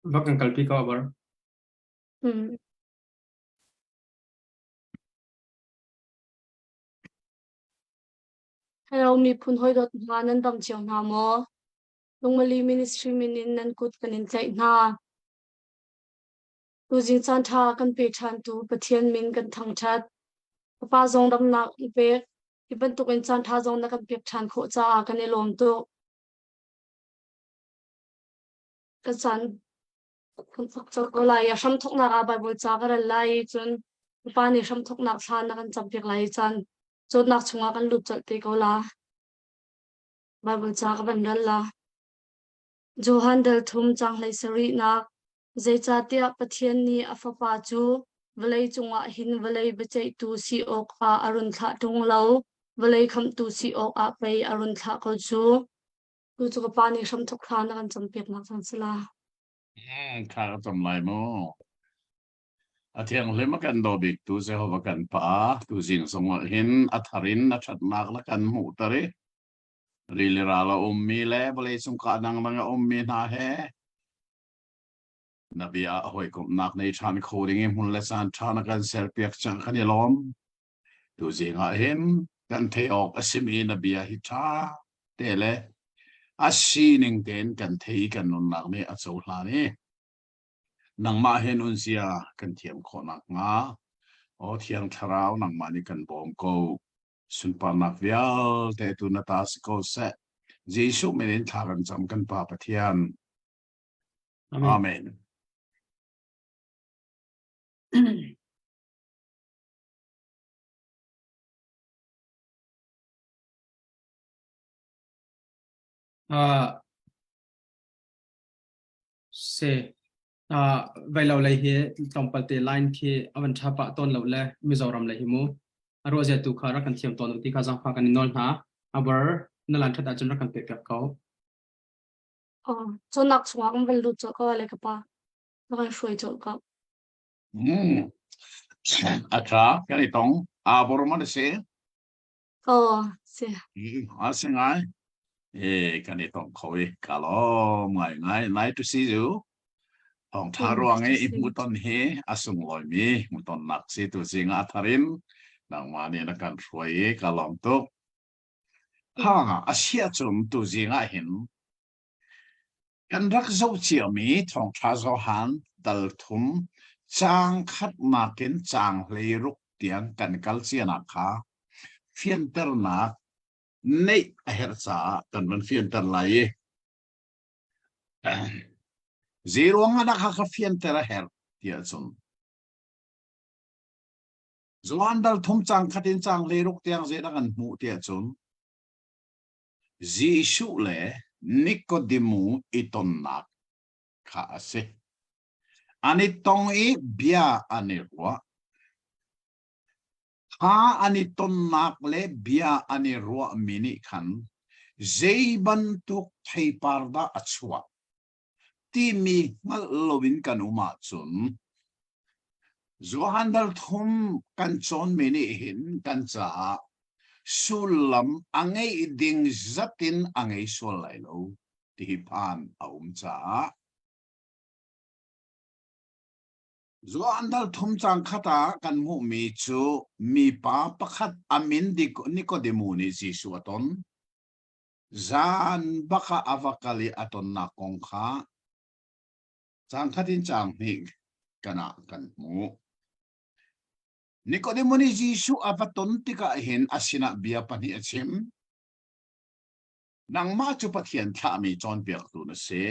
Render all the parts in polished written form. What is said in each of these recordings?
Vak ang kalpi ka abar. Hello, mi phun hoi dot na nan dam chiang na mo. Lungmali ministry minin nan kut kanin tlai na. Tu jing chan tha kan pe than tu pathian min kan thang that. Pa zong dam na pe iban tu kan chan tha zong na kan pe than kho cha kan lom tu. Kan chan kan phok chok ko lai ya sham thok na ka bible cha ka lai chun pa ni sham thok na san na kan cham pek lai chan chot nak chunga kan lut chal te ko la. Bible cha ka ban dal la. Johan dal thum chang lai sari nak zai cha tia pathian ni afapa chu valai chunga hin valai bechai tu si ok a arun tha tung lo valai kham tu si ok a pai arun tha ko chu tu chu pa ni sham thok kha na kan champek nak chan sala Kha tam lai mo athiang lema kan do bik tu se ho kan pa tu jing song hin atharin na that nak la kan mu tare rilira ummi le balai sung ka nang ummi na he nabia hoi kum nak nei chan coding im hun le san chan kan ser piak chang kan yalom tu jing a hin kan the ok asimi nabia hi cha tele asining ten kan thei kan non nak me a chau hla ni nang ma hen un sia kan thiam khonak nga o thiang tharau nang ma ni kan bom ko sun pa nak vial te tu na ta ko se Jesu menin tharan cham kan pa pathian amen Se vai lo lai hi tompal te line khi awan thapa ton lo le mizoram lai hi mu aro je tu khara kan thiam ton ti kha jang pha kan nol na abar nalan thata chun kan pe kap ko cho nak chunga kan vel lut chal ko le ka pa na kan shoi chal ka atra kan itong boroma de se se asengai kan itong khoi kalo ngai to see you Hong tharuang e imuton he asung loi mi muton nak si tu singa tharin nang mani na kan roi kalom tu ha asia chum tu singa hin kan rak zo chiao mi thong tha zo han dal thum chang khat makin chang hlei ruk tiang kan kal chiana kha Fianternak nei a her cha kan man fianter lai zero nga nakaka fiantera her tia chun Zuan dal thum chang khatin chang le ruk tiang ze kan mu tia chun Jesu le Nicodemu itonnak kha ase ani tong e bia ani ruwa ha ani tonnak le bia ani ruwa mini khan zeiban tuk thei parda achwa ti mi ngal lovin kan uma chun Johan dal thum kan chon mini hin kan cha sulam angai ding zatin angai solai lo ti pan cha Johan dal thum chang khata kan mu mi chu mi pa pakhat amin dik Nicodemu ni Jesu aton zan baka avakali aton na kongkha chang khatin chang ni kana kan mu Nicodemu ni Jesu apaton tika hin asina bia pani achim nang ma chu pathian tha mi chon piak tu na se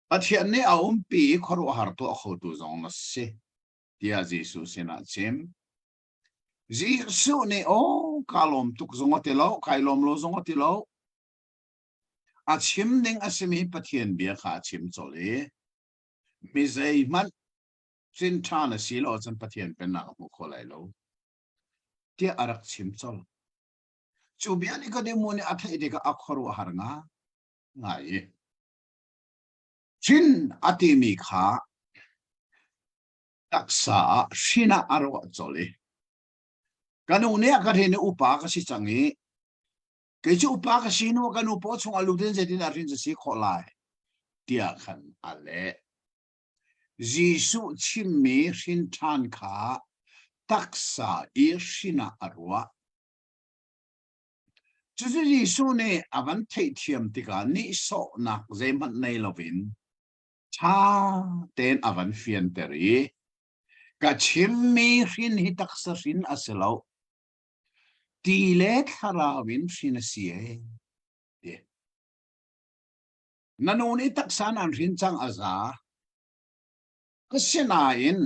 pathian ne pi khoru har to kho tu zong na se tia Jesu sina chim Jesu ne kalom tuk zong otelo kailom lo zong otelo achim ning asimi pathian bia kha chim chole mi zai man Sin chana silo chan pathian pen na mu kholai lo tia arak chim chol chubian ko de moni athai de ka akhoru har nga ngai chin atimi kha taksa shina aro chole kanu ne ka the ne upa ka si changi ke chu upa ka sino kanu po chung alu den je din arin je si kholai tia khan ale jisu chimmi shin than kha taksa irshina arwa chuju jisu ne avan thei thiam tika ni so nak zeman nei lovin cha ten avan fianteri ka chimmi shin hi taksa shin aselo ti le tharawin shin sie de nanoni taksan an rin chang aza kasinain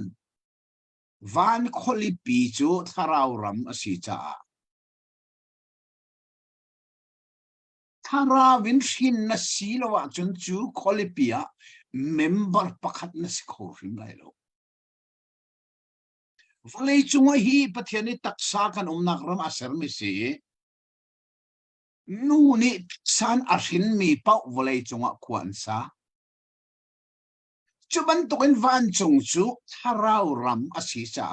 van kholi pi chu tharau ram asi cha tharawin shin na silowa chun chu kholi pia member pakhat na sikhorim lai lo vale chunga hi pathiani taksa kan umnak ram asar mi si nu ni san arhin mi pau vale chunga kwan sa chuban tokin van chung chu tharau ram asi cha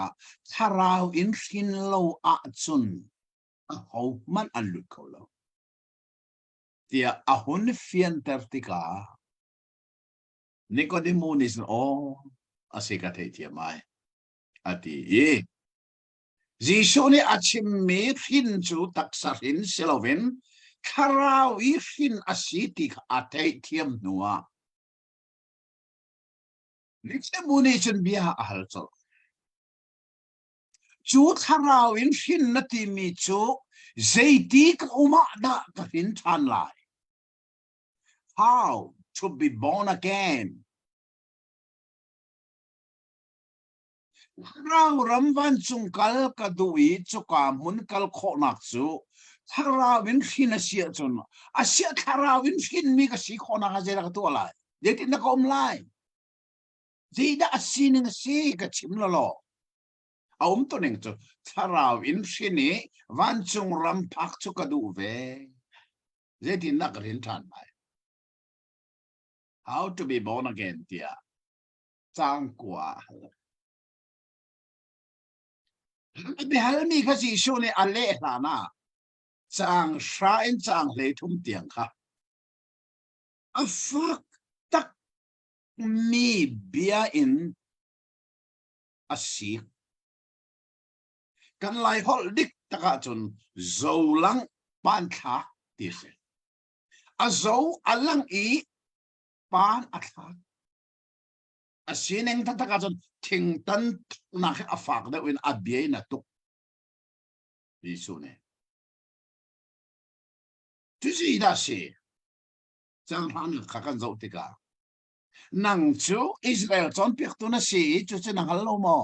tharau in hin lo a chun a ho man an lut ko lo tia ahun fiantertika Nicodemus o asika thei tia mai ati e jisone achim me hin chu taksarin selovin tharau i hin asitik athei thiam nuwa Nicodemus chen bia ahal chol chu tharau in hin nati mi chu zeitik uma da ka hin than lai how to be born again Rau ramvan chung kal kadui chuka mun kal Cawnnak chu tharawin hin asia chun asia tharawin hin mi ka si Cawnnak a jera ka tu lai deti na kom lai zida asining si ka chim lo aum to ning chu tharawin hini van chung ram phak chu ka du ve zeti na ka rin than mai how to be born again tia chang kwa behal mi kha si shu ne ale la na chang sha in chang le thum tiang kha a fuck tak mi bia in a si kan lai hol dik taka chun zo lang pan tha ti se a zo alang i pan a tha a sineng ta taka chun thing tan na kha afak da win a bia na tuk bi su ne tu si da si chang han kha kan zo tika nang chu Israel chon pek tu na si chu chu nang hal lo mo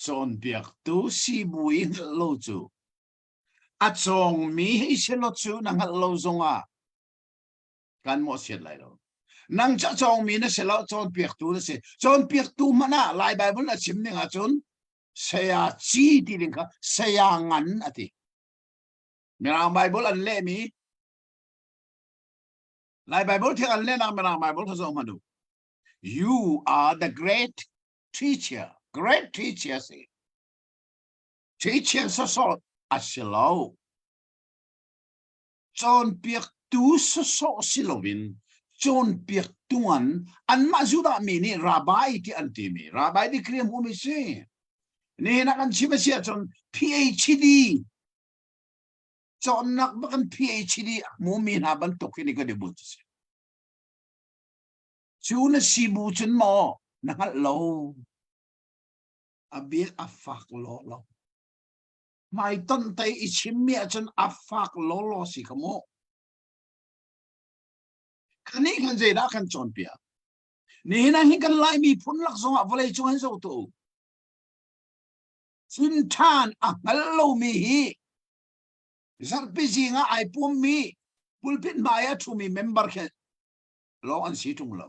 chon pek tu si bui lo chu a chong mi hi se lo chu nang hal lo zonga kan mo siat lai lo nang cha chong mi na se lo chon pek tu na se chon pek tu mana lai bible na chim ning a chun se ya chi ti ling kha se ya ngan ati merang bible an le mi lai bible theng an le na merang bible tho zo ma du you are the great teacher say teacher so asilo chon pek tu so silovin chon pek tuan an mazuda mi ni rabbi ti antimi rabbi di krem hu mi se ni na kan chimasia chon phd chon nak bakan phd mu mi na ban tokini ka de bu se chu na sibu chun mo na lo abi afak lo mai ton tai ichimmi chun afak lo si kamo kani kan je da kan chon pia ni na hin kan lai mi phun lak zonga volei chuan zo to chin than a ngal lo mi hi zar pi jinga ai pum mi pulpit maya thu mi member khe lo an si tung lo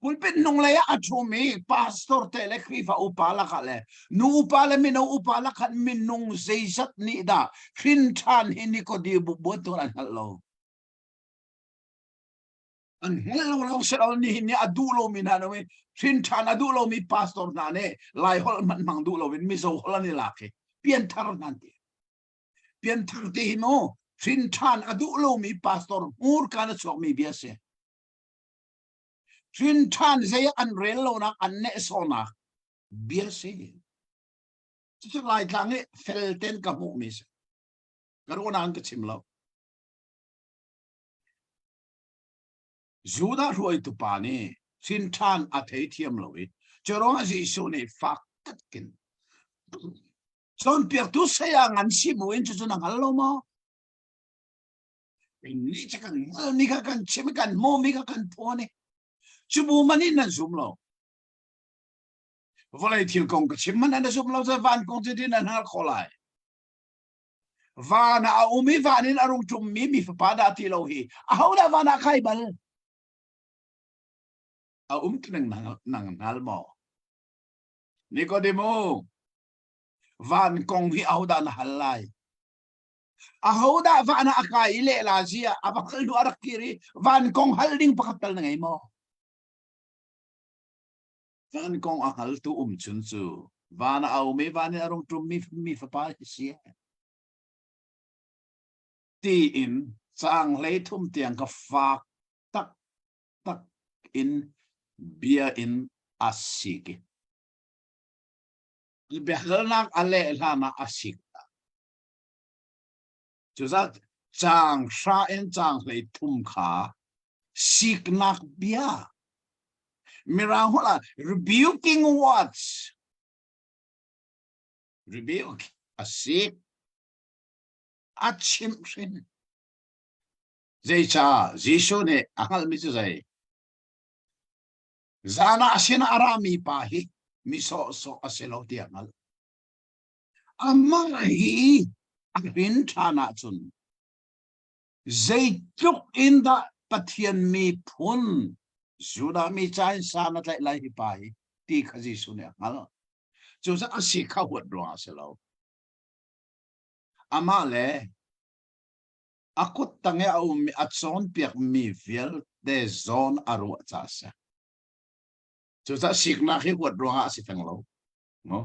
pulpit nung laya atumi pastor tele krifa upala kale nu upala min upala kan min nung zeisat ni da fintan hini ko di bubuto an hello an hello lo sel ni hini adulo min hanawi fintan adulo mi pastor na ne lai hol man mang dulo win mi so holani laki pientar nanti pientar te hino fintan adulo mi pastor mur kana chok mi biase fintan zay an relo na an ne sona biase chứ lại thằng ấy phèn tên cả mũ mình cái đó nàng cái chim lâu dù đã rồi tụ bà nè xin than à thấy thiêm lâu ấy cho đó gì số này phát tất kinh son việc tu xây ngắn xí mũi cho nàng hello mà mình ní chắc cần ní cái cần chim cần mô mi cái cần phô nè chứ bù mà ní là zoom lâu vậy thì công cái chim mà nó zoom lâu rồi van công ty nó hàng khó lại và na umi và nên arung chum mi phải đã thì lâu hi hầu đã và na khai bal cái nàng nal mo Nicodemo van kong hi hầu đã halai hầu đã và na khai ile la zia abakal du arak kiri van kong halding pakatal na ngay mo van kong ahal tu chun chu và na umi và nên arung chum mi phải sia ti in sang lấy thum tiang ka phak tak in bia in asiki behnak ale lama asik chu za chang sha in chang lấy thum kha siknak bia mirang hola rebuking words rebuke asik achim sin zai cha jisho ne angal mi zai zana asina arami pa hi mi so aselo ti angal amai abin thana chun zai tuk in da pathian mi phun juda mi chai sana lai hi pa hi ti khaji su ne angal chu sa asika hot ro aselo amale akut tange au mi atson piak mi vial de zone aru chasa chu sa sikna khi hot ronga si tanglo no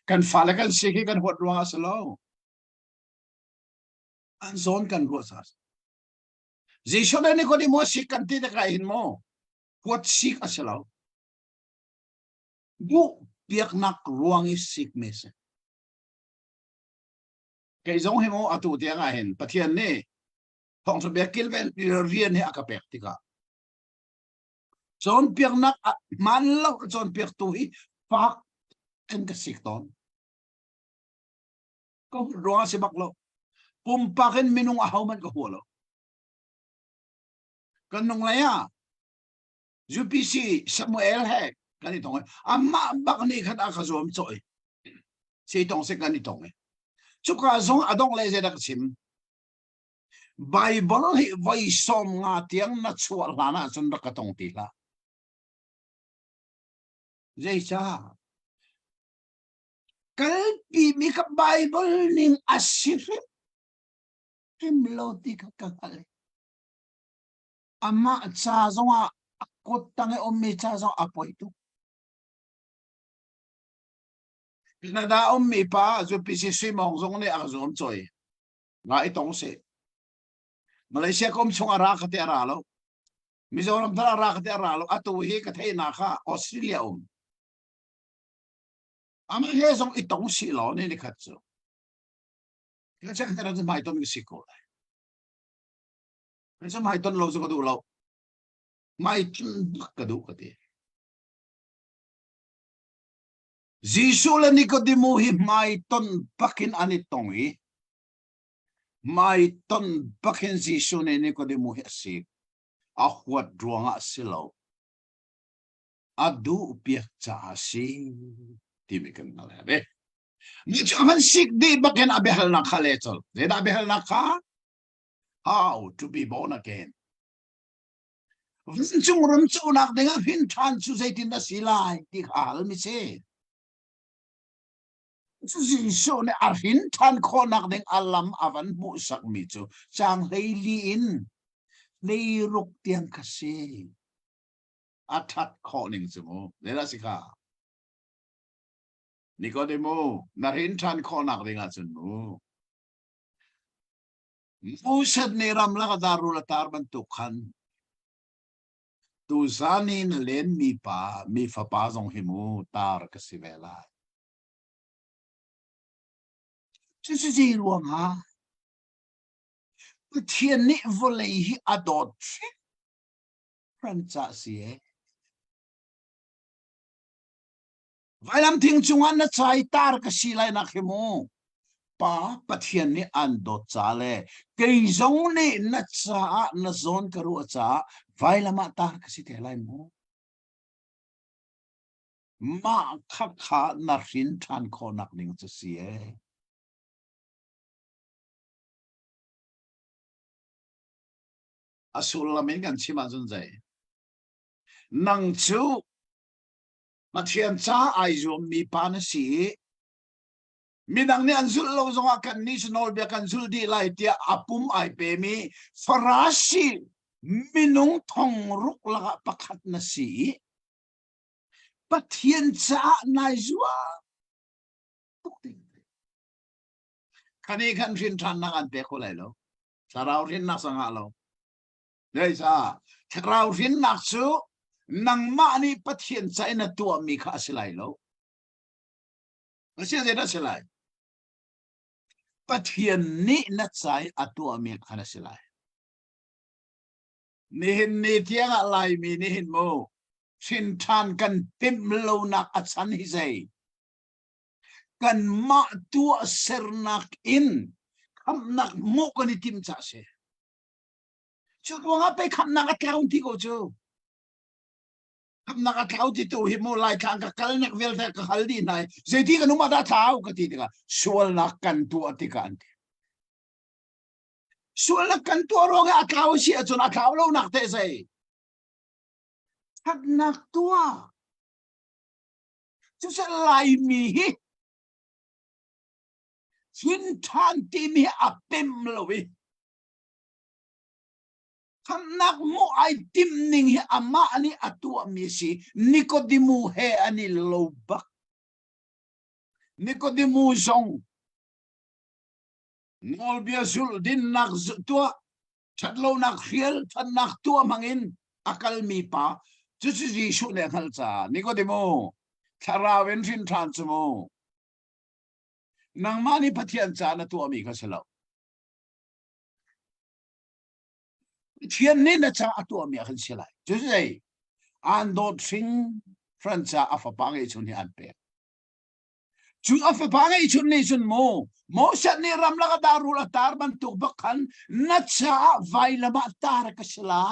kan fala kan sikhi kan hot ronga salo an zone kan ro sas jishona ni ko di mo sik kan ti ka hin mo hot sik asalo bu piak nak ruang is sik mes cái giống hay mo atu tiếng ai hen pathian ne phong so be kilven rian he akapek tika chon piak nak man lo chon piak tu hi pak en ka sikton ko ro se bak lo pum paken minung ahaw man ko holo kanong la ya UPC Samuel he kanitong amma bak ni khat akazom choi si tong se kanitong chuka zong adong le zeda chim Bible hi vai som nga tiang na chual lana chun ra katong ti la zai cha kal pi mi ka Bible ning asif em lo ti ka kal amma cha zong a akot tang om mi cha zong apoi tu Pinada om mi pa zo pisi sui mong zong ne ang zom choi nga itong se Malaysia kom chung ara ka te aralo Mizoram dara ara ka te aralo atu hi ka thei na kha Australia ama he zong itong si lo ne khat zo ka cha ka ra zo mai ton ki siko ka cha mai ton lo zo ka du lo mai ka du ka te Jisu la Nicodemo hi mai ton pakin anitongi mai ton pakin Jisu ne Nicodemo hi asik ahwat druanga silo adu piak cha asi timikan ngalabe ni chaman sik di bakin abehal na khaletol zeda abehal na kha how to be born again chung rum chu nak denga hin than chu zai tin da silai ti khal mi se chu ji so ne ar hin than kho nak deng alam avan mu sak mi chu chang hei li in nei ruk tiang ka se athat kho ning chu mo le la sikha Nicodemo na hin than kho nak denga chun mo Musad ni ram la daru la tar ban tu khan tu zani na len mi fa pa zong himu tar ka si vela chu chu ji luang ha thiên ni vô lei hi adot ran cha si e vai lam thing chungan na chai tar ka si lai na khimu pa pathian ni an do cha le kei zong ni na cha na zon ka ru cha vai lama tar ka si te lai mo ma kha kha na rin than kho nak ning chu si e asul lamin kan chima zun zai nang chu ma thian cha ai zum mi pa na si minang ni anzul lo zonga kan national be kan zul di lai tia apum ai pe mi farasi minung thong ruk la pakhat na si pathian cha nai zua khani kan rin than na an pe ko lai lo sarau rin na sanga lo dei sa sarau rin na chu nang ma ni pathian cha na tua mi kha silai lo asia da silai pathian ni na chai atua mi khana silai nihin ni tiang alai mi nihin mo sin than kan pim lo nak achan hi zai kan ma tu sernak in kham nak mo kan tim cha se chu ko nga pe kham nak atlaun ti ko chu kham nak atlau ti tu hi mo lai khang ka kal nak vel ta ka haldi nai zeti kan uma da thau ka ti ka sual nak kan tu atikan sual nak kan tu ro ga atlau si achun atlau lo nak te sai thak nak tua chu sa lai mi hi hin than ti mi apem lo wi kham nak mo ai tim ning hi ama ani atua mi si Nicodemo he ani lo bak Nicodemo zong nol bia zul din nak tua chatlo nak khiel than nak tua mangin akal mi pa chu chu ji shu le khal cha Nicodemo tharawen rin than chumo nang mani pathian cha na tua mi ka selo thiên ni na cha atua mi khan silai chu sei an do thing francha afa pa ngai chun hi an pe chu afa pa ngai chun ni chun mo shat ni ram la ka daru la tar ban tu ba khan na cha vai la ba tar ka sila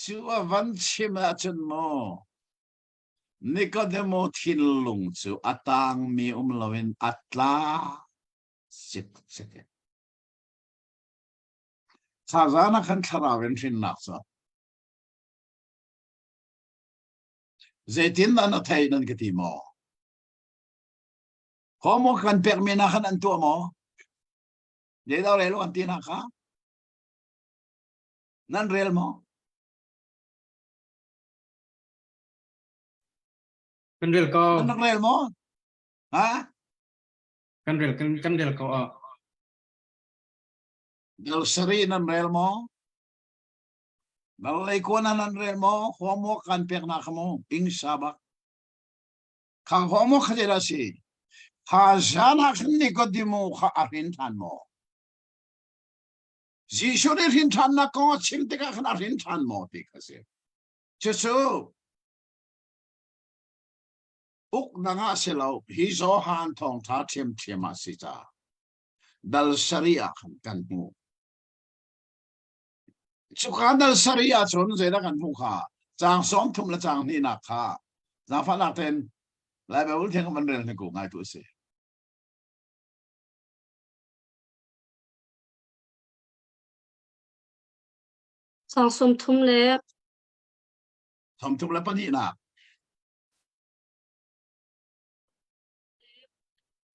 chu avan chima chun mo Nicodemo thin lung chu atang mi lawin atla sit Sazana kan tharawen thin nak sa Zaitin na thai nan kati mo Homo kan permina kan an tu mo Ye daw relo an tina ka Nan rel mo kan rel ko Nan rel mo ha kan rel ko Dal sari nan rel mo Dalay ko na nan rel mo Homo kan perna ka mo Ping sabak Kang homo ka dira si Hazana kan Nicodemo ka arin tan mo Jisho ni rin tan na ko chimte ka kan arin tan mo ti kasi Chusu Uk na nga silaw hizo han tong ta tim asita Dal sharia kan mo Sukadal sharia chun zeda kan mu kha chang som thum la chang ni na kha za fa la ten lai ba ul theng man rel ne ko ngai tu se sang som thum le som thum le pani na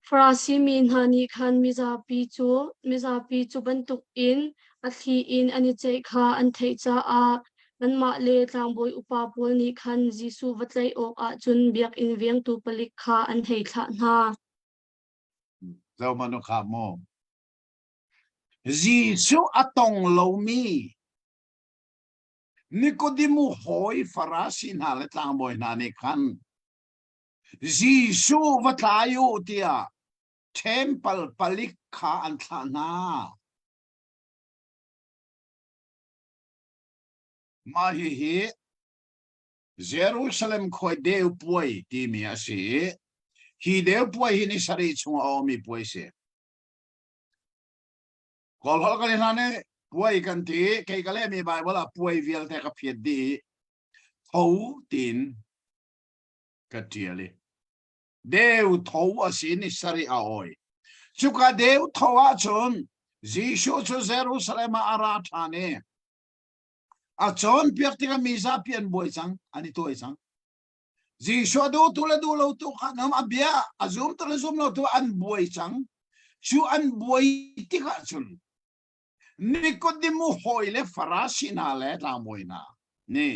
Frasi min hani khan mizapi chu bantuk in a thi in ani chei kha an thei cha a nan ma le tlangboi upa pol ni khan jisu vatlai ok a chun biak in viang tu palik kha an thei thla na zau manu kha mo Jisu atong lo mi Nicodemo hoi farasi na le tlangboi na ni khan Jisu vatlayo tia temple palik kha an thla na ma hi Jerusalem khoi deu puai ti mi asi hi deu puai hi ni sari chung o mi puai se kol hol kan hane puai kan ti ke kale mi bible a puai vial te ka phiet di thou tin ka tiali deu thou asi ni sari a oi chuka deu thou a chun Jishu chu Jerusalem ara thane a chon piak tika misa pian boy chang ani toy chang Jishu do tula do lo tu khanam abia azum tula zoom lo tu an boy chang chu an boy tika chun Nicodemo hoile farasi na le ta moina ni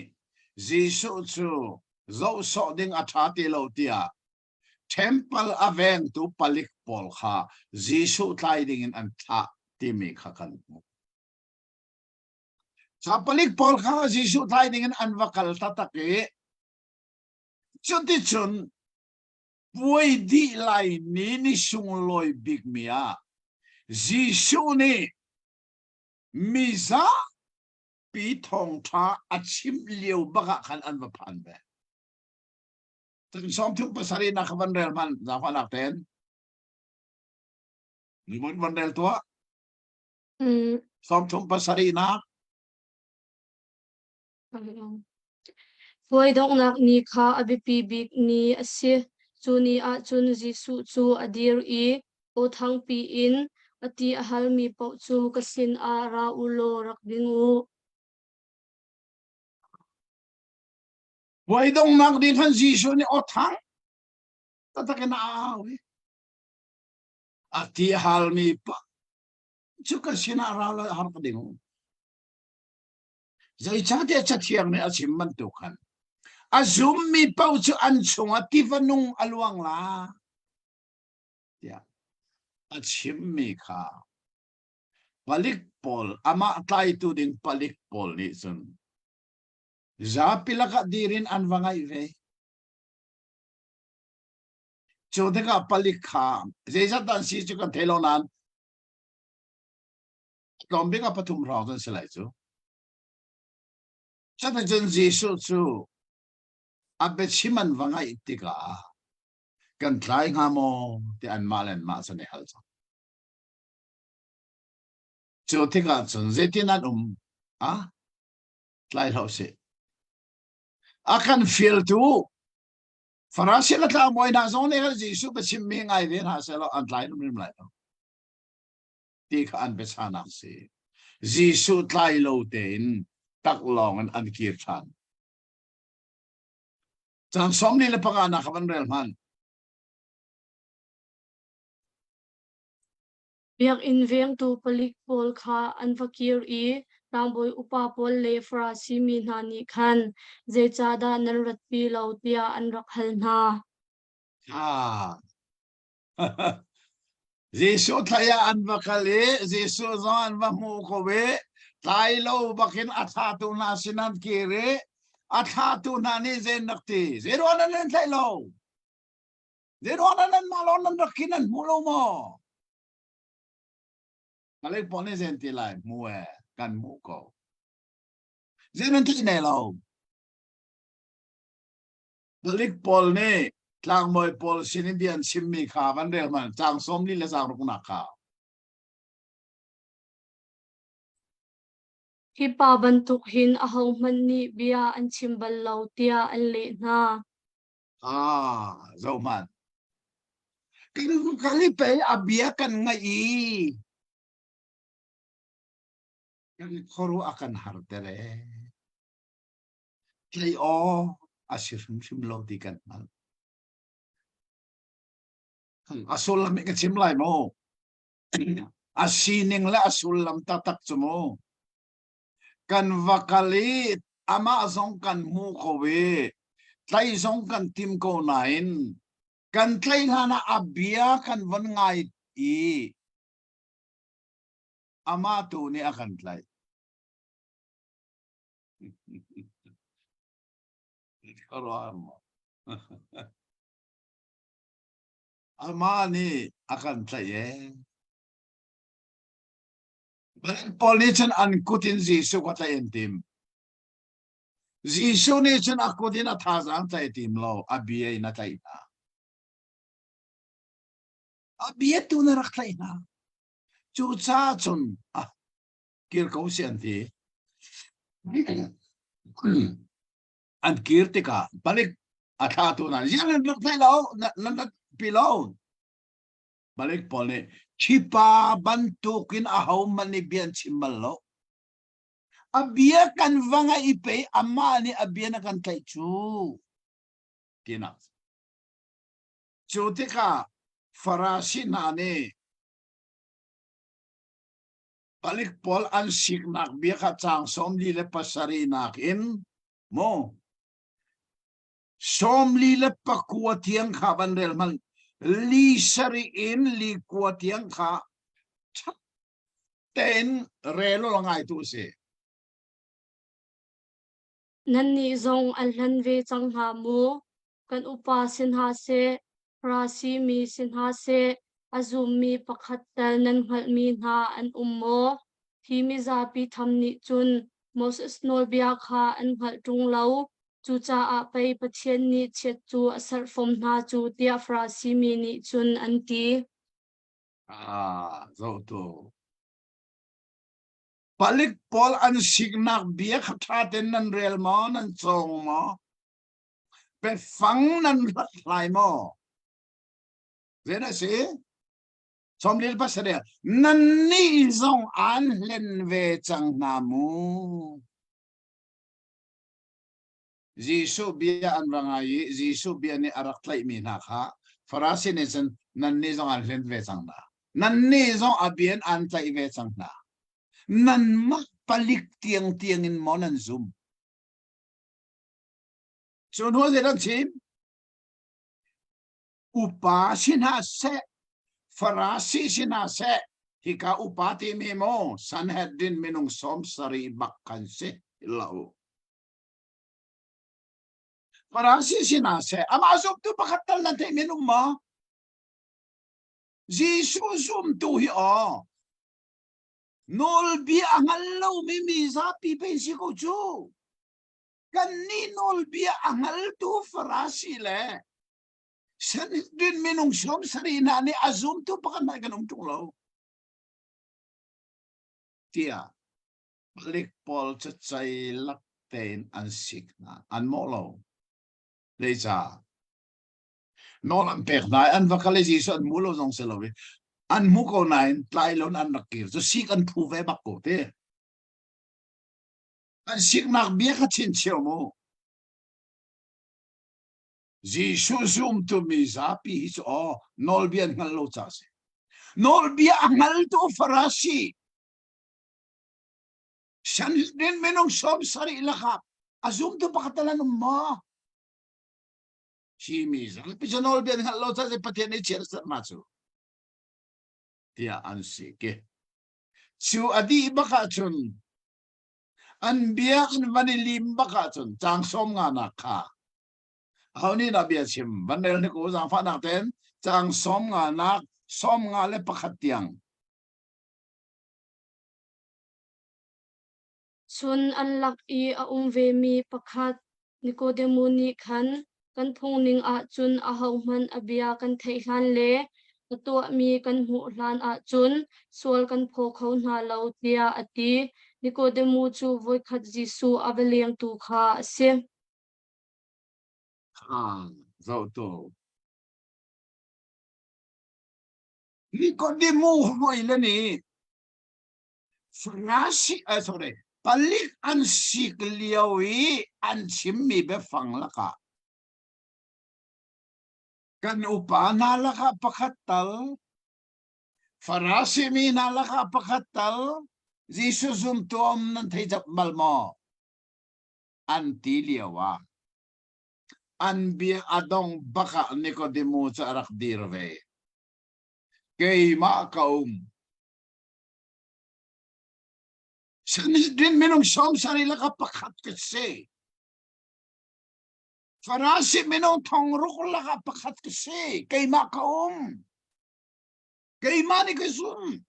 Jishu chu zo so ding athati lo tia temple aven tu palik pol kha Jishu tlai ding in an tha ti mi kha kan sa palik pol kha Jishu tlai ding in an vakal tatake chuti chun puai di lai ni sung loi big mia Jishu ni Misa pi thong tha achim liu baka khan an va phan be tan som thu pasari na khaban rel man za fa nak ten ni mon van rel to som thu pasari na Voi dong nak ni kha abipi bik ni ase chu ni a chun jisu chu adir I o thang pi in ati ahal mi po chu kasin a ra ulo rak dingu Wai dong nak din han Jishu ni o thang ta na awi ati hal mi pa chu ka sina ra la har ka dingu zai cha te cha thiang ne achim man tu khan azum mi pau chu an chunga ti vanung aluang la ya achim mi kha palik pol ama tlai tu ding palik pol ni sun za pilaka dirin an vangai ve chodeka palik kha zeja tan si chu kan thelonan lombika pathum rawdan selai chu chata jen Jisu chu abe chiman vangai tika kan tlai nga mo ti an malen ma sane hal cha chu tika chun zetinan a tlai lo se akan feel tu farasi la tla moi na zong ne Jisu be chim mi ngai ve ha se lo an tlai no rim lai lo ti kha an be chana se Jisu tlai lo ten tak long an kir chan chang som ni le panga na khaban rel man biak in viang tu palik pol kha an fakir I rangboi upa pol le frasi min hani khan je cha da nan rat pi lo tia an rak hal na Jisu thaya an vakale Jisu zon an va mu ko ve tai lo bakin atha tu na sinan kire atha tu na ni zen nakti zero na len tai lo zero na len malon nan rakinan mulo mo Malay pone zen ti lai mu kan mu ko zen ti ne lo balik pol ne tlang moi pol sinidian simmi kha van rel man chang som ni le sang ruk na kha hi pa bantuk hin ahau man ni bia an chimbal lo tia an le na zo man kali pe abia kan ngai kan khoro akan hartere klay o asirhum simlo di kan asul lam ka simlay mo asining la asul lam tatak mo kan vakalit ama zong kan mu kowe tlay zong kan tim ko nain kan tlay na abia kan van ngai i ama tu ni akan tlay ama ni akan tlay Paul ni chen an kutin Jisu ko tlay entim Jisu ni chen akutin athazang tlay tim lo abia na tlay na abia tu na rak tlay na chu cha chun kir ko sian ti an kirti ka balik atha tu na yan lak tlay lo na pilaw balik Paul ni chipa bantukin ahaw manibian chimbalo abia kan vanga ipe ama ni abia na kan tlay chu tina chu tika farasi na ni balik Paul an siknak biya ka chang somli le pasari nakin mo somli le pakua tiang ka bandel man li sari in li kuwa tiang ka ten relo langai tu se nan ni zong an hlan ve chang ha mu kan upa sin ha se rasi mi sin ha se azum mi pakhat tal nan hal mi na an ummo thi mi zapi tham ni chun Moses nol bia kha an hal tung lo chu cha a pai pathian ni chet chu asar fom na chu tia frasi mi ni chun an ti zo tu balik Paul an siknak biya ka ten nan rel mo nan chong mo pe phang nan lai mo zena se somlil pasare nan ni zong an len ve chang na mu Jisu bia an rangai Jisu bia ni arak tlai mi na kha farasi ne chen nan ni zong an len ve chang na nan ni zong abian an tlai ve chang na nan mak palik tiang tiang in mon an zoom so no de dan chim upa sina se farasi sina se hika upati mi mo sanhedrin minung som sari bakkan se lau farasi sina se ama zoom tu pakatal na te minung mo Jisu zoom tu hi o nol bi angal lo mi mi zapi pensi ko chu kan ni nol bi angal tu farasi le san din minung som sari na ni azum tu pakan na ganong tunglo tia balik Paul chachay lakten an sikna an molo leja nol ang pek na an vakale Jisu an mulo zong selowi an muko nain tlailon an nakir so sik an puve bako te an siknak biya ka chinchyo mo Jisu zoom to mi zapi his o nol biya ngalo chase nol biya angal to farasi san din menong som sari lakap azum to pakatalan mo Shimi zapi sa nol biya ngalo chase pati ni chersa macho tia ansike chu adi baka chun an biya an vanilim baka chun chang som nga na kha hawni na biya chim vanel ni ko jang fa nak ten chang som nga le pakhatiang chun an lak I a ve mi pakhat Nicodemu ni khan kan phungning a chun a hauman abia kan thei hlan le to mi kan hu hlan a chun sual kan pho kho na lo tia ati Nicodemu chu voi khat Jisu aveliang tu kha se zo to Nicodemu hoi le ni Farasi sorry balik an sikliawi an chimmi be fanglaka kan upana laka pakatal farasi mi nalaka pakatal Jesus tom nan thejap malmo antiliawa an bi adong baka Nicodemus arak dirve kay ma kaum din minong som sarila ka pakat kasi farasi minong tongrok la ka pakat kasi kay ma kaum kay mani kasum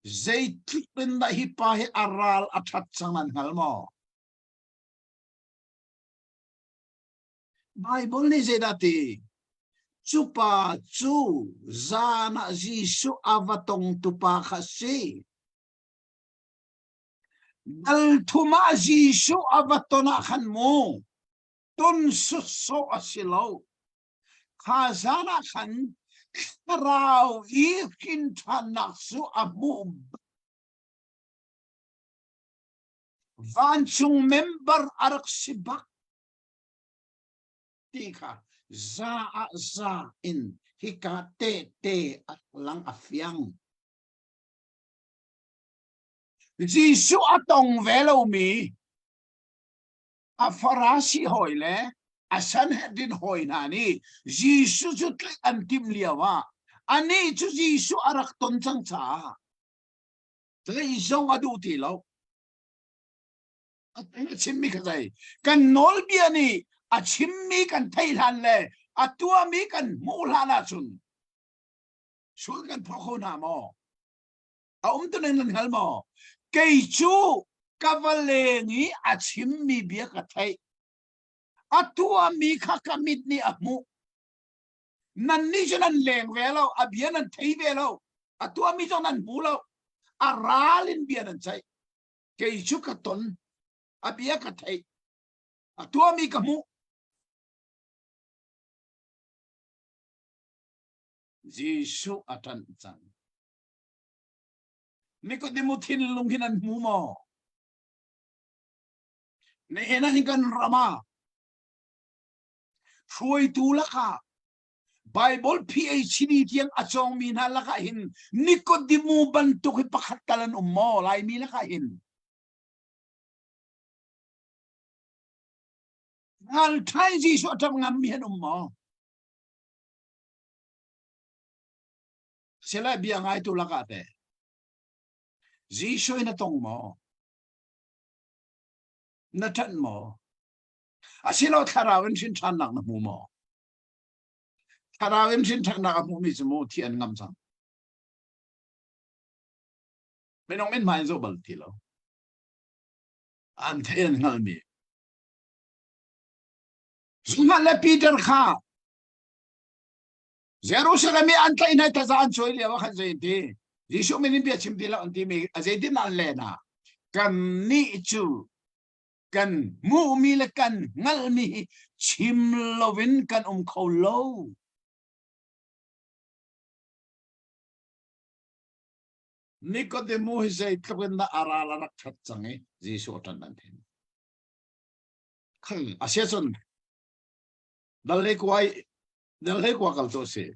zaytin na hipahi aral atat sangan halmo Bible ni dati Chupa chu zana Jisu avatong tupa kasi. Dal tuma Jisu avatonakan mo. Tun suso asilaw. Kazana kan karaw ikin tanaksu amub. Vanchung member arak sibak. Tika. Za in hika te at lang afyang. Jisu atong velo mi a farasi hoyle asan din hoy nani Jisu jutli antim liawa ani chu Jisu arak ton chang cha tle isong adu tilaw at chimmi kazay kan nolbi ani a chimmi kan thailan le atua mi kan mulana chun sul kan phoko na mo a tunen nan hal mo kay chu kavalengi a chimmi bia ka thai atua mi kha kamit ni amu nan ni janan leng velo abianan thai velo atua mi janan bulo aralin bianan chai kay chu ka ton abia ka thai atua mi kamu Jisu atan chan Nicodemus thin lunghinan mumo ne ena hinkan rama Shuai tu laka Bible PhD tiang achong min halaka hin Nicodemus bantu ki pakatalan ummo lai mi laka hin ngal thai Jisu atam ngamihan ummo sila biang ay tu laka te Jisu inatong mo natan mo asilo tarawin sin tanak na mo tarawin sin tanak mo mismo tian ngamsang menong men main zo baltilo anten ngalmi Sumala Peter ka Jerusalem antay na tazaan choy liya wakan zayti Jisu minimbiya chimdila unti mi azayti na lena kan ni ichu kan mu umilakan ngalmi chimlovin kan kaulo Nicodemus hisay tlawin na aralarak chatsangi Jisu otan nantin kan asyason dalay kwa kalto si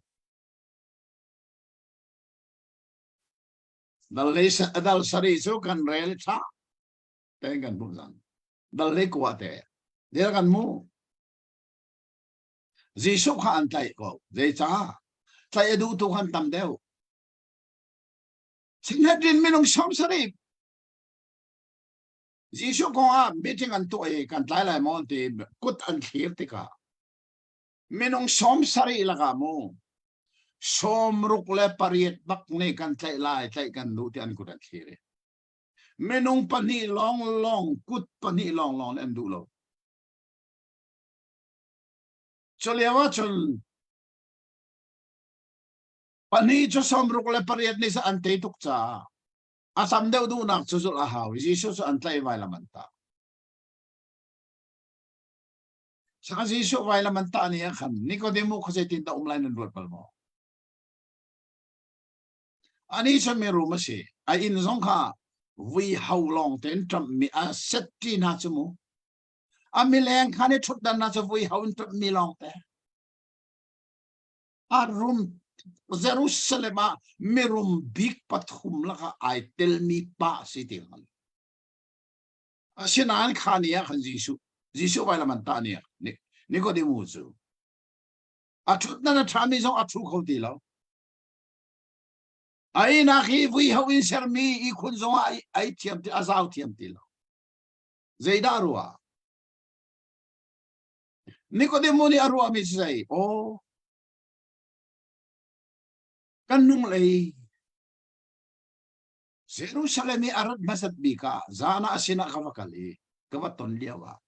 dal sariso kan rel cha tengan buzang dalay kwa te dia kan mu Jisu ka antay ko zay cha tay edu tu kan tamdeo sinadin minong samsarip Jisu ko meeting an to kan taylay monte kut an khirtika minong samsari ilaka mo somruk le pariet bak ne kan taylay tay kan lutian kudan khire minong pani long kut pani long en dulo Choliawa chol pani cho somruk le pariet ni sa ante tukcha asam daw do nak susul ahaw Jesus antlay vai lamanta sa Jesus vai lamanta niya kan Nicodemus kasi tinda umlay ng Rual mo anh ấy sẽ miru mà sẽ ai in giống ha vì hậu lòng tên trầm mi à set tin ha chứ mu à mi leng khane chút đàn na cho vì hậu trầm mi lòng tên à room Jerusalem à mi room big pathum laka ai tel mi pa si tiếng à xin anh khania khan Giêsu vậy là mình ta nia ni có đi mua chứ à chút đàn na mi giống à chút không đi lâu ai na khi vui hậu in ser mi i khun giống ai thiam ti azao thiam ti lâu dây đa rùa Nikodemo ni arua mi say oh kanung lay Jerusalem ni arat masat bika zana asina kavakali kavaton liawa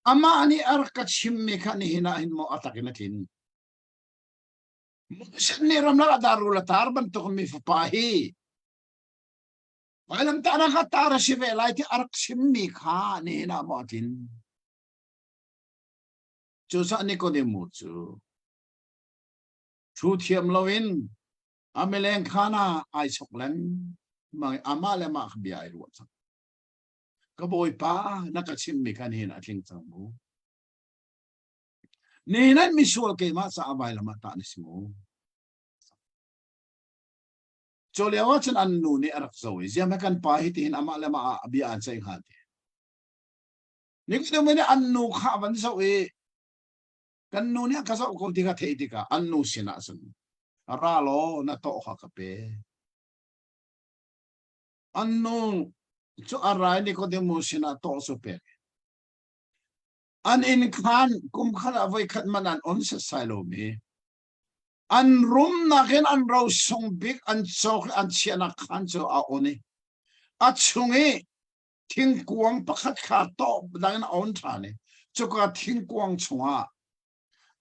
ama ani arkat shimmi kani hinahin mo atakinatin Musan ni ramla darula tarban to mi fapahi Walang tanah katara si Vela iti arak shimmi ka ni hina mo atin Chusa Nikodemo chu Chu thiam lawin ameleng khana ai sok lang mang amale ma khbiai ruwa sang kaboy pa nakachim mi kan hin atling tsamu ninan misual ke ma sa abay lama ta ni simo cholewa chan annu ni arak zawi ziam kan pa hitin amale ma abian sa hati Nikodemo ni annu kha ban zawi kan nu ni ka sa ko tika theitika annu sina san ralo na to ha kape annu chu arai Nikodemo sina to so pe an in khan kum khan avai khat manan on sa silo mi an rum na gen an ro song big an chok an chiana khan cho a oni a chungi thing kuang pakhat kha to dan on thane chuka thing kuang chunga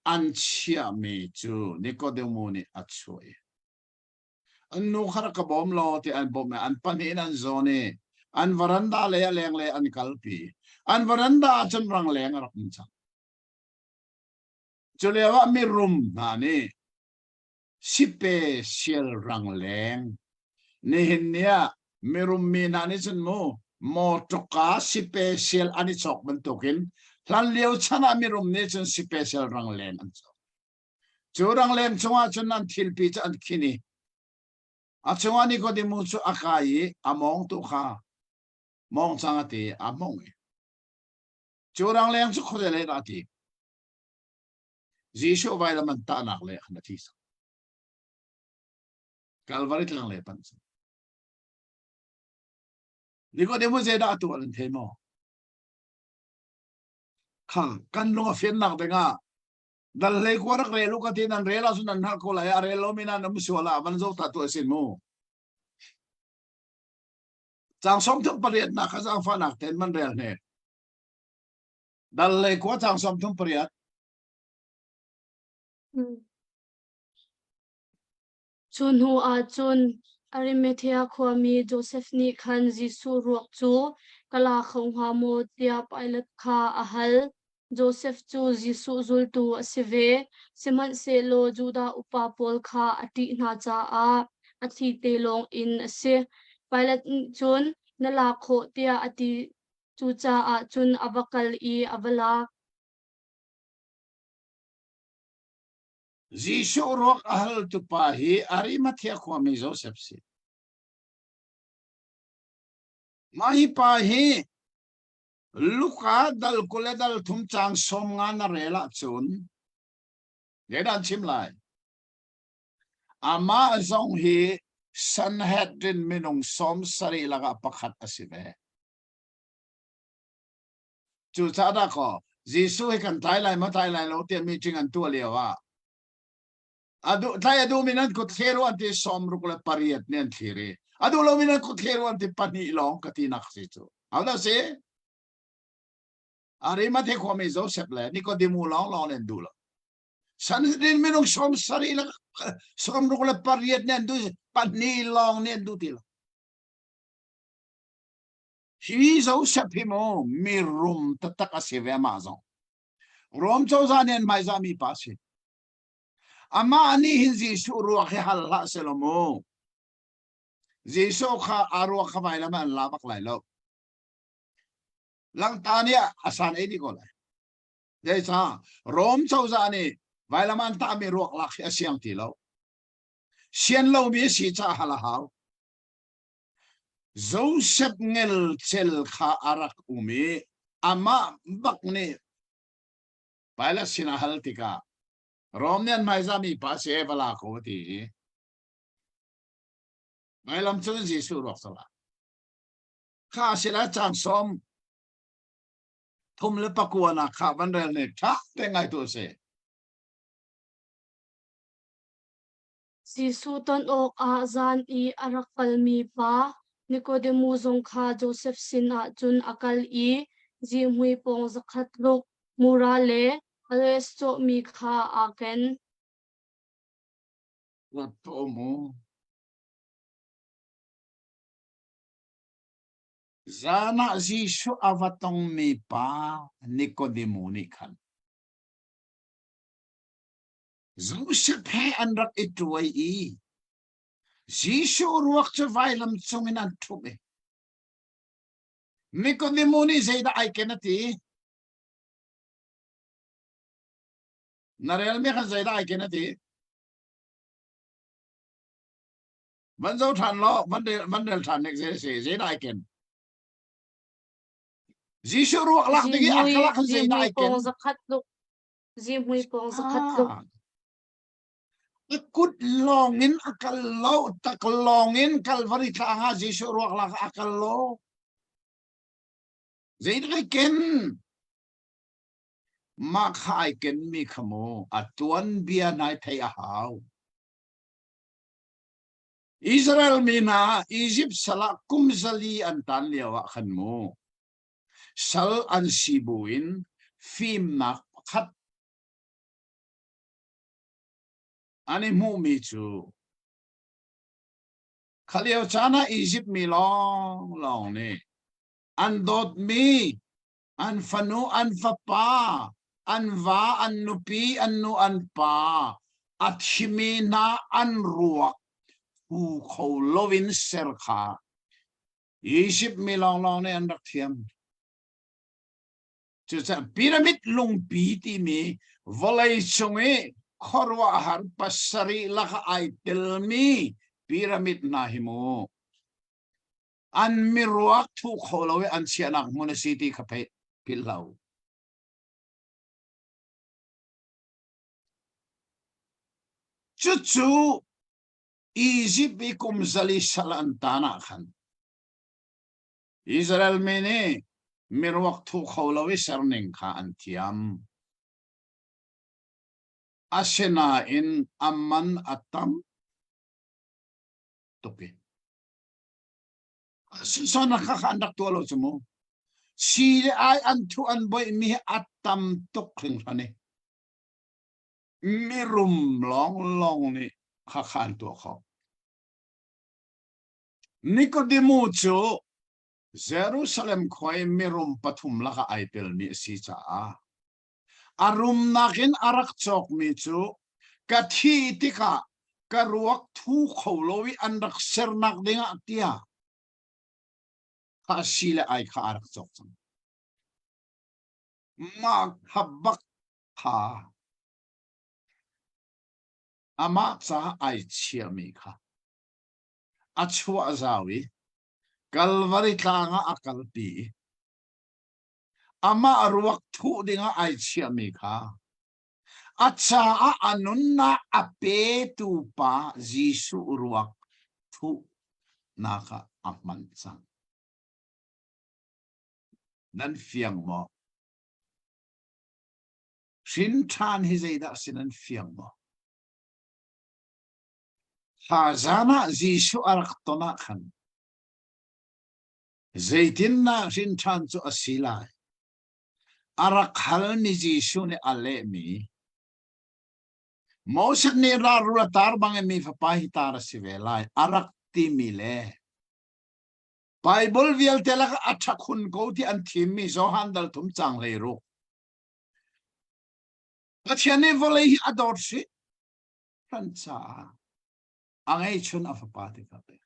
an chia me chu Nikodemo ni a choi an nu khara ka bom lo ti an bom an panin an zone an varanda le leng le an kalpi an varanda chan rang leng rak cha chulewa mi room na ni sipe siel rang leng ni hinya mi room mi na ni chan mo toka sipe siel ani chok bentukin lan leo chana mi room ni chan sipe siel rang leng an chok chu rang leng chunga chan an thilpi chan khini Achunga Nikodemo chu akai among tu kha mong changati among churang leng chu khole ati Jisu vai la man ta nak le khna thi Calvary tlang le pan Nikodemo zeda tu an themo kha kan lo fen nak benga dal le ko rak re lu ka tin an re la sun an ha ko la ya re lo mina nam suala ban zo ta tu sin mo chang som thum pariat na kha jang fa nak ten man rel ne dal le ko chang som thum pariat chun hu a chun Arimathea khwami Joseph ni khan Jisu ruak chu kala khong ha mo tia pilot kha ahal Joseph chu Jisu zul tu asive siman se lo juda upapol kha ati na cha a athi te long in ase pilot chun nala kho tia ati chu cha a chun avakal I avala Jisu rok ahal tu pahi Arimathea khwami Joseph si mahi pahi Luka dal kule dal thum chang som nga na rela chun Yedan chim lai ama zong hi Sanhedrin minung som sari laga pakhat asibe chu chada ko Jisu he kan Thailand ma Thailand lo te meeting an tu lewa adu thai adu minan ko thero anti som rukule pariat nen thire adu lo minan ko thero anti pani long katinak si chu ada se Arimathea khwami Joseph le Nikodemo long long nen du lo Sanhedrin minung som sari la som rukule pariat nen du pani long nen du ti lo Hi Joseph mo mi rum tatak asive ma zong rom choza nen mai za mi pasi ama ani hin Jesu ruak he hal la selomo Jesu kha arwa kha mai lama la bak lai lo lang ta nia asan e di ko lai dei sa rom chau za ni vai laman ta mi ruak lak asiang ti lo sian lo mi si cha hala hau Joseph ngel chel kha arak umi ama bak ni baila sina hal tika Romnian mai za mi pa se bala ko ti mai lam chu Jesu ruak sala kha sila chan som thum le pakuana kha ban rel ne tha te ngai tu se Jesu ton ok a zan I arakal mi pa Nicodemu zong kha Joseph sin a chun akal I ji hui pong zakhat luk murale alesto mi kha aken wa to mo zana Jesu avatong mi pa Nicodemo ni khan Joseph he anrak ituai I Jesu ruak chu vailam chungin an thume Nicodemo ni zeida ai kenati narel me khan zeida ai kenati ban zo than lo ban del than nek se zeida ai ken Jesu ruak lak digi akala khan zeida ai ken zakhat luk ji hui pong zakhat luk ikut longin akal lo tak longin kalvari tanga Jesu ruak lak akal lo zeida ai ken ma khai ken mi khamo atuan bia nai thei a hau Israel mina Egypt sala kumzali an tan liawa khan mo sal an sibuin fim na khat ani mu mi chu khalio chana Egypt mi long long ne an dot mi an fanu an fapa an va an nupi an nu an pa at himina an ruak hu kho lovin ser kha Egypt mi long long ne an rak thiam chu cha pyramid lung pi ti mi volai chunge khorwa har pasari lakha ai tel mi pyramid na himo an mi ruak thu kho lowe an sianak mona city khape pilau chu Egypt ikum zali salantana khan Israel mene mirwak thu khawlawi sarning kha antiam asena in amman atam toke sona kha khandak to lo chumo si ai antu an boy mi atam tok khling thane mirum long long ni kha khan to kho Nicodemo chu Jerusalem khoi mirum pathum laka aitel mi si cha arum nakin arak chok mi chu kathi tika karuak thu kholowi andak sernak dinga tia kha sila ai kha arak chok chang ma habak kha ama cha ai chia mi kha achwa zawi kalvari tanga akal pi ama aruak thu dinga ai chia mi kha acha a anunna ape tu pa Jesu ruak thu naka aman sang nan fiang mo shin than hi zeida sinan fiang mo hazana Jesu arak tona khan zaitin na shin than chu asila arak hal ni Jesu ne ale mi Mosek ni rarula tar bang mi fapahitar si velai arak ti mile Bible vial telaka athakun ko ti an thim mi zo handal thum chang le ro Kathiane volei ador si pran cha angai chun afapa ti ka pe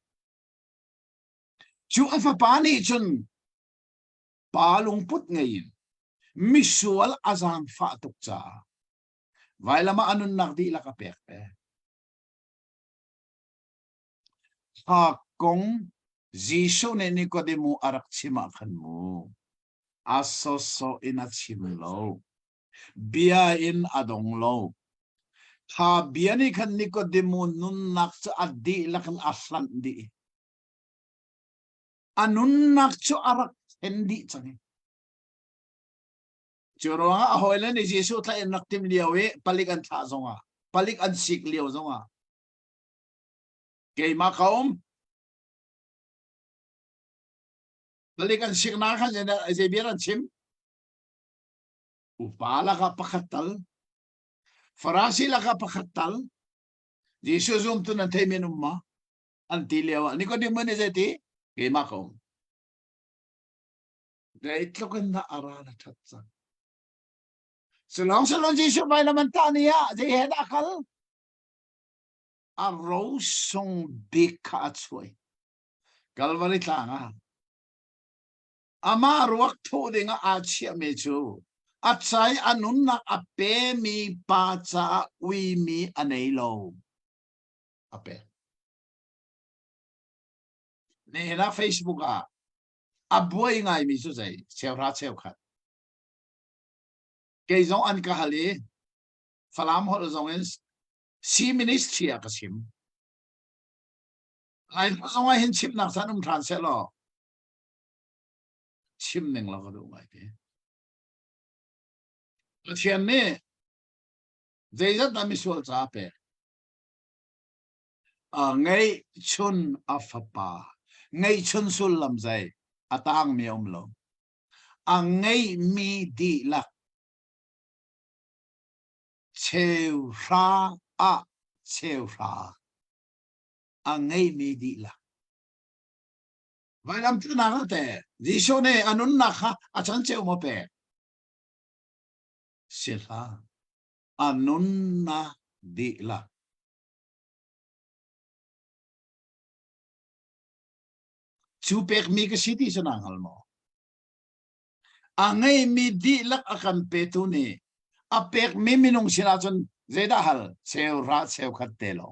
chu afapa ni chun palung put ngayin misual azang fa tuk cha vai lama anun nak di la ka pe ha kong Jisu ne Nikodemo arak chima khan mu aso so in a chim lo bia in adong lo ha bia ni khan Nikodemo nun nak cha adi lakan aslan di anun nak chu arak hendi changi churwa hoilen ni Jisu tla in naktim liawe palik an tha zonga palik an sik liaw zonga kay makaum balikan sikna kan jebiran sim upala ka pakatal farasi la ka pakatal Jesus zoom to na temen umma antiliawa Nikodemo ni zeti kay makaum dahil lokan na arana tatsa salong Jesus may naman taniya jehed akal arosong bika at suway kalvarit lang ha ama ruak to dinga achia mechu atsai anun na ape mi pa cha wi mi anelo ape ne na Facebook a abuai ngai mi su sai chewra chew khat ke zong an ka hali falam ho zong en si ministry a ka sim ai zong ai hin chip na sanum translate lo chim neng la ko do mai te thian ne zeizat na misol cha pe a ngai chun afapa ngai chun sul lam zai atang mi om lo a ngai mi di la cheu ra a cheu ra a ngai mi di la vai lam tu na te Jisu ne anun na kha achan cheu mo pe sila anun na di la chu pek mi ka city sa nangal mo angai mi di lak akan petu ni apek mi minung sinachon zeda hal cheu ra cheu khat te lo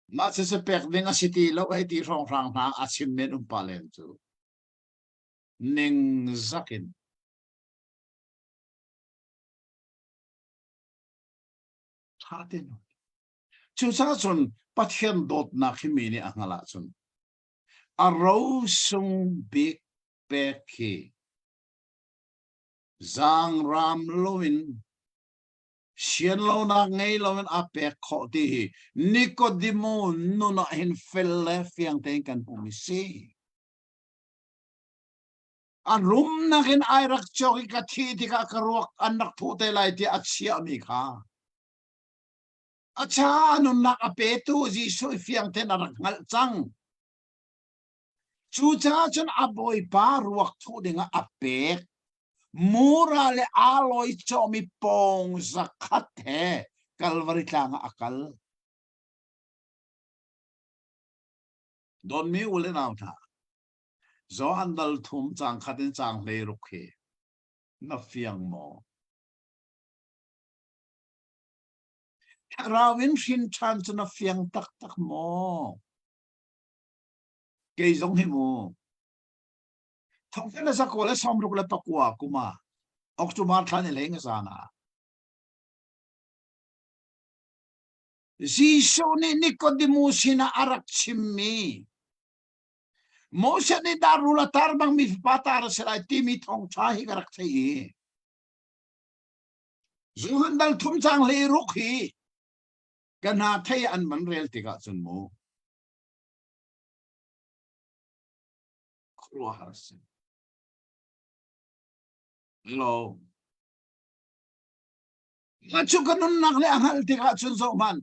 ma se pek dinga city lo ai ti rong rang na achim men palen chu ning zakin hatin chu sa chun pathian dot na khimi ni angala chun aro sung big peki zang ram loin sian lo na ngei lo en apek kho ti Nikodemo no na hin felle fiang ten kan pumisi arum na kin airak choki ka thi ti ka karuak anak pute lai ti achia mi kha acha nun nak apetu Jisu fiang ten arak ngal chang chu cha chun aboy pa ruak thu dinga apek mura le aloi chomi pong zakat he kalvarit lang akal don mi ule naw tha zo handal thum chang khatin chang le rukhe na fiang mo rawin shin chan na fiang tak tak mo ke zong hi mo thong na sa ko le som ruk le pakwa kuma October thlan le nga sana Jisu ni Nikodemo sina arak chimmi Moshe ni darula tarbang mi patar sila timi thong chahi garak thai Zuhan dal thum chang le rukhi kana thai an man rel tika chun mo khruwa harsin Hello Machu kanun nak le angal tika chun so man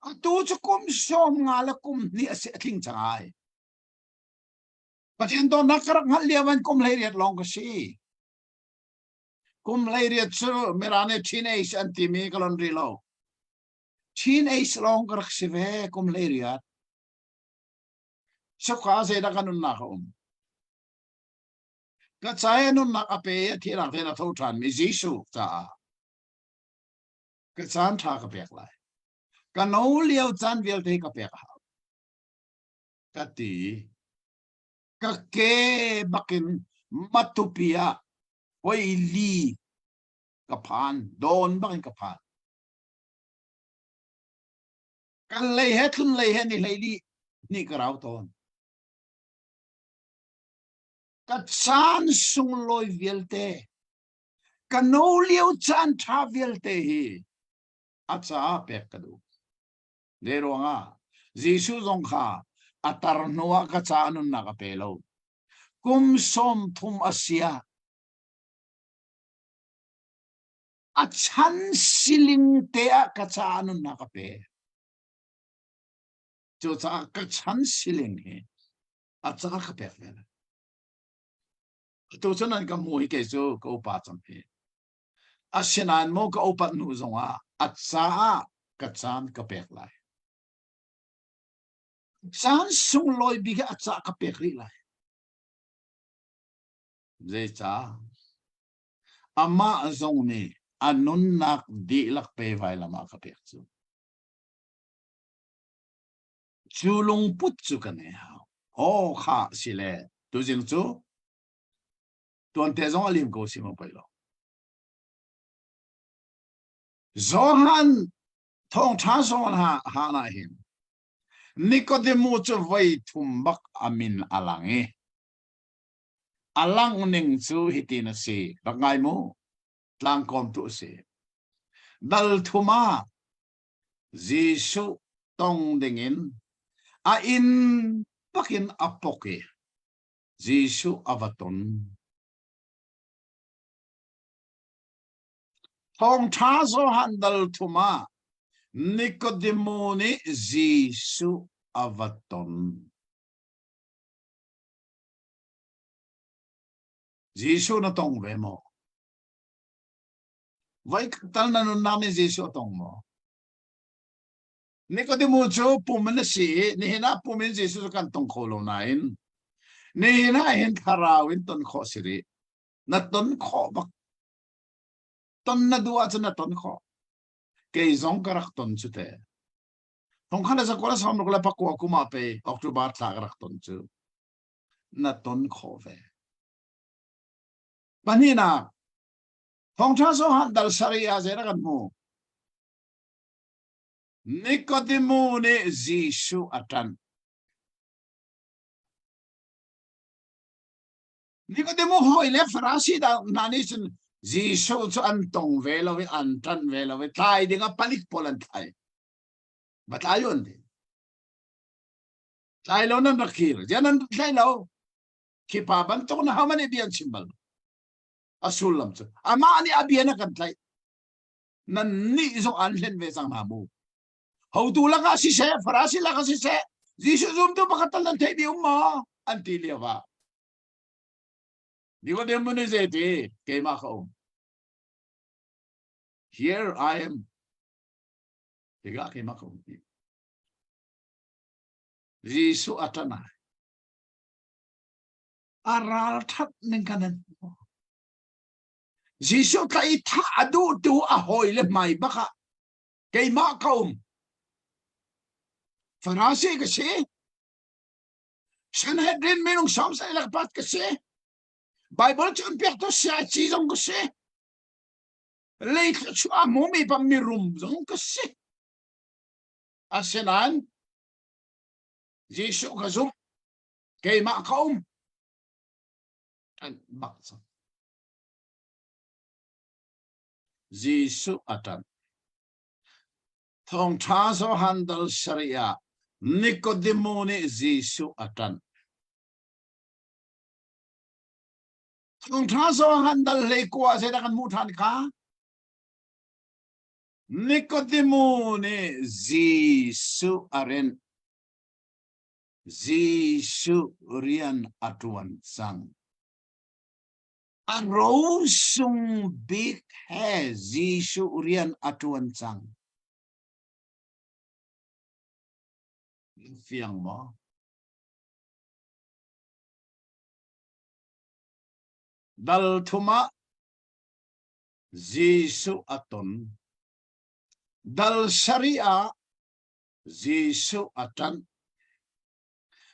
Atu chu kum som ngala kum ni ase ating changai Patien to nakarak ngal liawan kum le riat long kasi kum lay riat su merane teenage antimi kalon rilo teenage long karak sive kum lay riat so ka se da kanun na ka ka chaya nun na ape thi ra thena tho than mi jisu cha ka chan tha ka pek lai ka no liao chan vel te ka pek ha ka ti ka ke bakin matupia oi li ka phan don bakin ka phan kan lei he thun lei he ni lei li ni ka rau ton ka chan sung loi velte ka no liao chan tha velte hi acha pek ka du de ro nga jisu zong kha atar noa ka cha anun na ka pelo kum som thum asia achan siling te ka cha anun na ka pe cho cha ka chan siling he acha ka pek ve to chuan ka moi ke chu ko pa cham he asinan mo ka opat nu zonga acha ka chan ka pek lai chan sung loi bi ka acha ka pek ri lai ze cha ama zong ni anun nak di lak pe vai lama ka pek chu chulung put chu ka ne ha o kha sile tu jing chu tuan te zong alim ko simo pai lo zohan thong tha zon ha na him Nikodemu chu vai thum bak amin alange alang ning chu hitina si rangai mu tlang kom tu si dal thuma jisu tong dingin a in pakin apoke jisu avaton thong tha zo handal thuma Nikodemu ni jisu avaton jisu na tong ve mo vai tal na nun nami jisu tong mo Nikodemu chu pumen si ni hina pumen jisu kan tong kholo nain ni hina hin tharawin ton kho siri na ton kho bak ton na duwa chu na ton kho ke zong karak ton chu te thong khana sa kola sam lokla pakwa kuma pe october thla karak ton chu na ton kho ve panina thong tha so han dal saria zera kan mu Nikodemu ni jisu atan Nikodemu hoi le farasi da nani sin jisu chu an tong ve lo vi an tan ve lo vi thai dinga panik polan thai batayon de thai lo nan rakhir janan thai lo ki pa ban to na hamani bian simbal asulam chu ama ani abiana kan thai nan ni zo an len ve sang na mu hau tu la ka si se farasi la ka si se jisu zum tu bakatal nan thai di umma anti liwa Nikodemu ni zeti ke ma ko here I am tiga ke ma ko jisu atana aral that ning kanan jisu kai tha adu tu a hoi le mai baka ke ma ko farasi ke se Sanhedrin minung sam sa ilakpat ke se Bible chun pek to sia chi jong ke se lei chu a mo mi pam mi rum jong ke se asenan jisu ka zum ke ma kaum an mak jisu atan thong tha so handal sharia Nikodemu ni jisu atan thong tha so handal le kwa se da kan mu than ka Nikodemu ni jisu aren jisu rian atuan sang a râu sung big he Giêsu riêng atuan chang phiang mo dal thuma Giêsu aton dal sharia Giêsu atan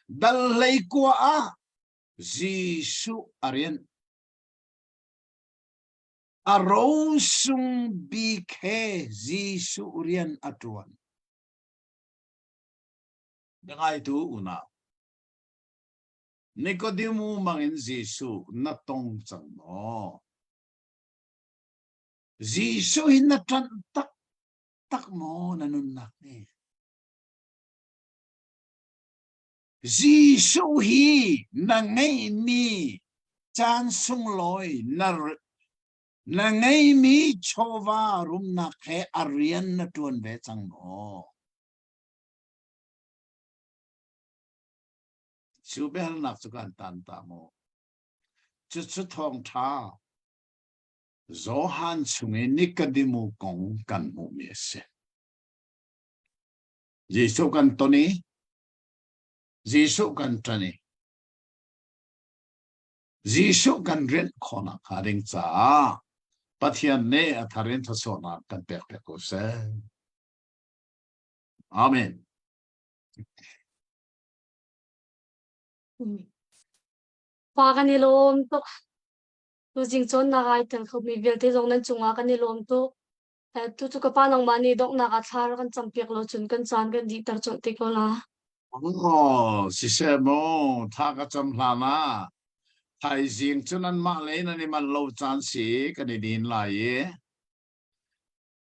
dal leikwa a Giêsu arian a râu sung big he Giêsu riêng atuan dengai tu una Nicodemo mangin Giêsu na tong chang mo Giêsu hin na tran tak mo nanun nak ni Giêsu hi na ngay mi chan sung loi na ngay mi chova rum na khe arian na tuan ve chang mo Chú bé nạp choกันtan ta mo chú thong tha gió han chung ấy Nicodemo gongกันmo mi se Giêsuกันตัวนี้Giêsuกันตัวนี้Giêsuกันเรียนคนนักหาริงจ้าปัทยานเน่อัธเรนทศนากันเปกๆก็เสอาเมน pa kan nilom to tu jing chon na gai ten kho mi vel te jong nan chunga kan nilom to tu ka pa nang mani dok na ka thar kan champiak lo chun kan chan kan di tar chot te ko la Oh, si Semo, thaka chamhlana, thai jing chunan ma le na ni man lo chan si kan din la ye.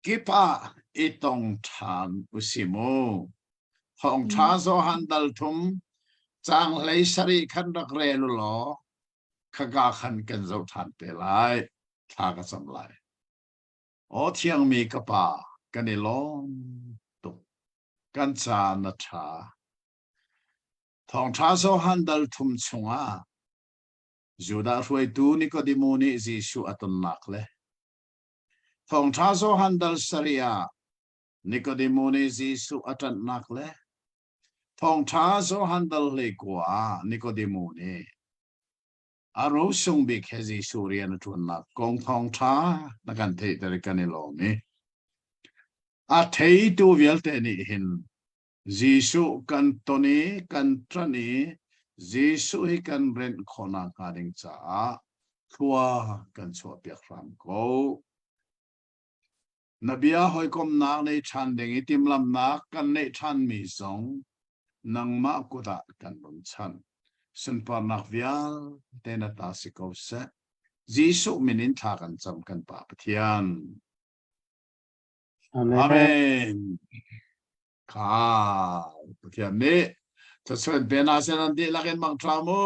Kipa itong than usimo. Hong tha zo handal thum chang lei sari khan rak re lu lo. Khaga khan kan zo than pe lai, thaka chamlai. O thiang mi kapa kan ni long tu. Kan cha na tha. Thong tha zo handal thum chunga Juda ruai tu Nicodemo ni Giêsu aton nak le Thong tha zo handal saria Nicodemo ni Giêsu atan nak le Thong tha zo handal le kwa Nicodemo ni aro sung bik he Giêsu rian atun nak kong thong tha na kan thei tar kan ni lo ni a thei tu vial te ni hin Giêsu kan toni kan trani Giêsu hi kan ren khona ka ding cha thua kan chua piak ram ko nabia hoi kom na nei chan ding itim lam na kan nei chan mi song nang ma ko da kan bun chan sun pa nak vial te na ta si ko se Giêsu minin tha kan cham kan pa pathian amen ka pathian ne จะช่วยเป็นอาเซียนดีลักเอ็นบางทรามู